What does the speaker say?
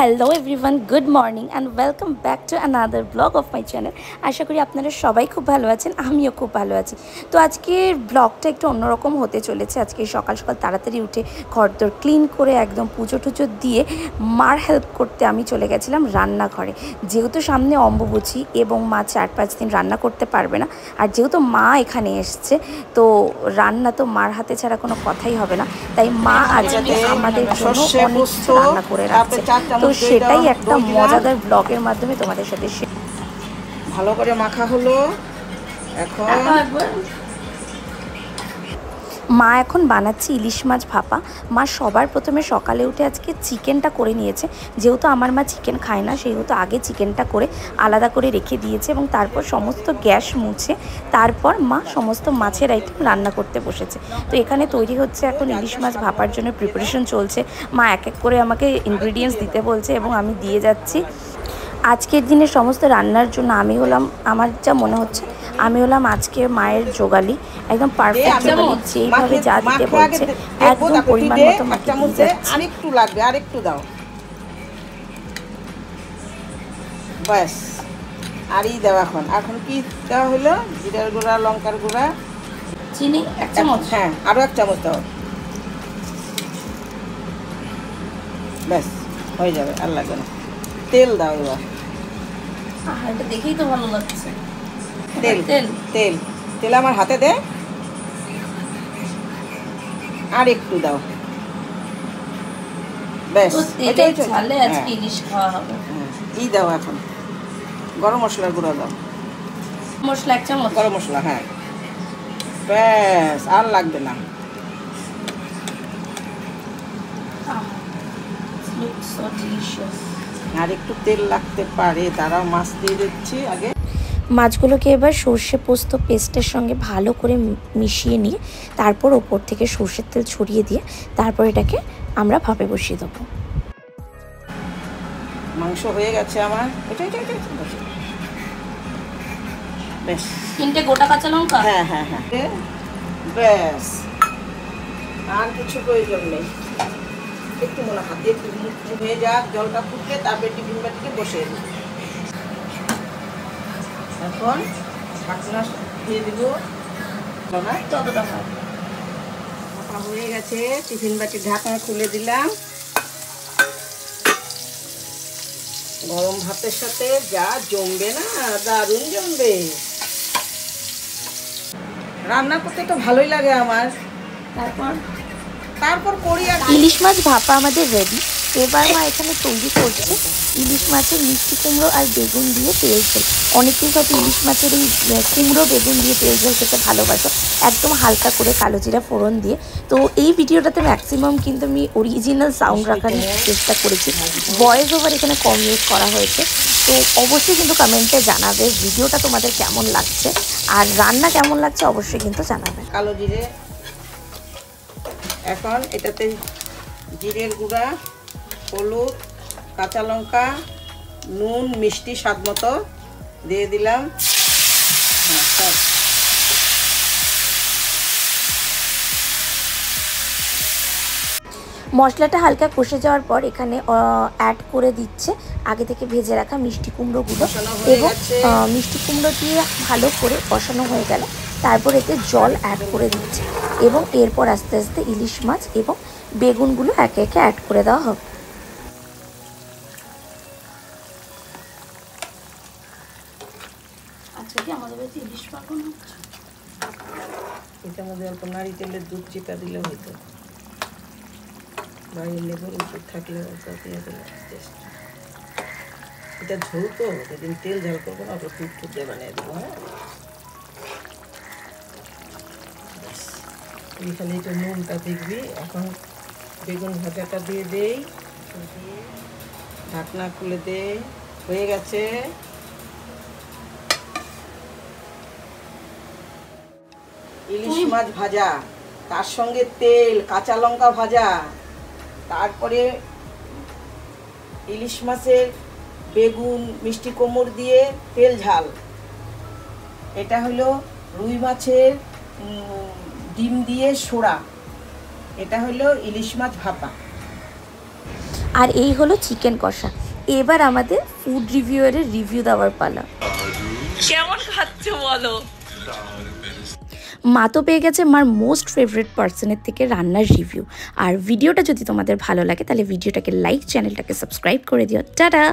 Hello everyone, good morning and welcome back to another blog of my channel. আশা করি আপনারা সবাই খুব ভালো আছেন, আমিও খুব ভালো আছি। তো আজকের ব্লগটা একটু অন্যরকম হতে চলেছে। আজকে সকাল সকাল তাড়াতাড়ি উঠে ঘরদোর ক্লিন করে একদম পুজো টুজো দিয়ে মার হেল্প করতে আমি চলে গেছিলাম রান্নাঘরে। যেহেতু সামনে অম্বুবাচী এবং মা 4-5 দিন রান্না করতে পারবে না, আর যেহেতু মা এখানে এসছে তো রান্না তো মার হাতে ছাড়া কোনো কথাই হবে না, তাই মা আজকে আমাদের জন্য অনেক কিছু রান্না করে রাখছে। তো সেটাই একটা মজাদার ব্লগের মাধ্যমে তোমাদের সাথে ভালো করে মাখা হলো। এখন মা এখন বানাচ্ছে ইলিশ মাছ ভাপা। মা সবার প্রথমে সকালে উঠে আজকে চিকেনটা করে নিয়েছে। যেহেতু আমার মা চিকেন খায় না, সেহেতু আগে চিকেনটা করে আলাদা করে রেখে দিয়েছে এবং তারপর সমস্ত গ্যাস মুছে তারপর মা সমস্ত মাছের আইটেম রান্না করতে বসেছে। তো এখানে তৈরি হচ্ছে এখন ইলিশ মাছ ভাপার জন্য প্রিপারেশন চলছে। মা এক এক করে আমাকে ইনগ্রিডিয়েন্টস দিতে বলছে এবং আমি দিয়ে যাচ্ছি। আজকের দিনে সমস্ত রান্নার জন্য আমি হলাম, আমার যা মনে হচ্ছে আমি হলাম আজকে মায়ের জোগালি, একদম পারফেক্ট জোগালি। যেইভাবে যা দিতে বলছে একদম পরিমাণ মতো মাকে দিয়ে যাচ্ছি। আরেকটু লাগবে, আরেকটু দাও, ব্যাস। আরই দাও। এখন কি দেওয়া হলো? জিরার গুঁড়া, লঙ্কার গুঁড়া, চিনি 1 চামচ। হ্যাঁ, আরও 1 চামচ দাও, ব্যাস হয়ে যাবে, আর লাগবে না। তেল দাও এবার। এটা দেখেই তো ভালো লাগছে। তেল তেল তেল তেল আমার হাতে দে, আর একটু দাও, ব্যাস। এটাই চালে আজকে ইলিশ খাওয়া হবে। এই দাও এখন গরম মশলার গুঁড়ো দাও, মশলা 1 চামচ, গরম মশলা, হ্যাঁ, ব্যাস, আর লাগবে না। আর একটু তেল লাগতে পারে, তারাও মাছ দিয়ে দিচ্ছি আগে। মাছগুলোকে এবার সর্ষে পোস্ত পেস্টের সঙ্গে ভালো করে মিশিয়ে নিয়ে তারপর ওপর থেকে সর্ষের তেল ছড়িয়ে দিয়ে তারপর এটাকে আমরা ভাপে বসিয়ে দেবো। মাংস হয়ে গেছে আমার। বেশ, 3টে গোটা কাঁচা লঙ্কা, হ্যাঁ হ্যাঁ হ্যাঁ, ব্যাস, আর কিছু প্রয়োজন নেই। একটু মনে হাতে একটু হয়ে যাক, জলটা ফুটলে তারপরে টিফিন বাটিতে বসিয়ে দিই। এখন ঢাকনা দিয়ে দিব, মাখা হয়ে গেছে। টিফিন বাটির ঢাকনা খুলে দিলাম। গরম ভাতের সাথে যা জমবে না, দারুণ জমবে। রান্না করতে তো ভালোই লাগে আমার। তারপর করি। আর ইলিশ মাছ ভাপা আমাদের রেডি। এবার মা এখানে তৈরি করছে ইলিশ মাছের মিষ্টি কুমড়ো আর বেগুন দিয়ে তেল ঝোল। অনেকেই হয়তো ইলিশ মাছের এই কুমড়ো বেগুন দিয়ে তেল ঝোল খেতে ভালোবাসো, একদম হালকা করে কালো জিরা ফোড়ন দিয়ে। তো এই ভিডিওটাতে ম্যাক্সিমাম কিন্তু আমি অরিজিনাল সাউন্ড রাখার চেষ্টা করেছি, ভয়েস ওভার এখানে কম ইউজ করা হয়েছে। তো অবশ্যই কিন্তু কমেন্টে জানাবে ভিডিওটা তোমাদের কেমন লাগছে, আর রান্না কেমন লাগছে অবশ্যই কিন্তু জানাবে। কালো জিরে, এখন এটাতে জিরের গুঁড়া, হলুদ, কাঁচা লঙ্কা, নুন, মিষ্টি স্বাদ মতো দিয়ে দিলাম। মশলাটা হালকা কষে যাওয়ার পর এখানে অ্যাড করে দিচ্ছে আগে থেকে ভেজে রাখা মিষ্টি কুমড়োগুলো, এবং মিষ্টি কুমড়ো দিয়ে ভালো করে কষানো হয়ে গেলে তারপর এতে জল অ্যাড করে দিচ্ছে এবং এরপর আস্তে আস্তে ইলিশ মাছ এবং বেগুনগুলো একে একে অ্যাড করে দেওয়া হবে। আচ্ছা, কি আমাদের বাড়িতে ইলিশ মাছ হচ্ছে? এটার মধ্যে অল্প নারিকেলের দুধ চিপা দিলে হয়তো, বাড়ির লেবুর ওষুধ থাকলে অল্প দিয়ে দিলে টেস্ট। এটা ঝোল তো, যেদিন তেল ঝাল করবো না অল্প দুধ টুধ দিয়ে বানিয়ে দেবো। হ্যাঁ, এইখানে একটু নুনটা দেখবি। এখন বেগুন ভাজাটা দিয়ে দেই, ঢাকনা খুলে দেই, হয়ে গেছে। ইলিশ মাছ ভাজা, তার সঙ্গে তেল, কাঁচা লঙ্কা ভাজা, তারপরে ইলিশ মাছের বেগুন মিষ্টি কুমড়ো দিয়ে তেল ঝাল। এটা হলো রুই মাছের ডিম দিয়ে সোড়া। এটা হলো ইলিশ মাছ ভাপা। আর এই হলো চিকেন কষা। এবার আমাদের ফুড রিভিউয়ারের রিভিউ দেওয়ার পালা। কেমন খাচ্ছ বলো? মা তো পেয়ে গেছে মার মোস্ট ফেভারিট পার্সনের থেকে রান্নার রিভিউ। আর ভিডিওটা যদি তোমাদের ভালো লাগে তাহলে ভিডিওটাকে লাইক, চ্যানেলটাকে সাবস্ক্রাইব করে দিও। টাটা।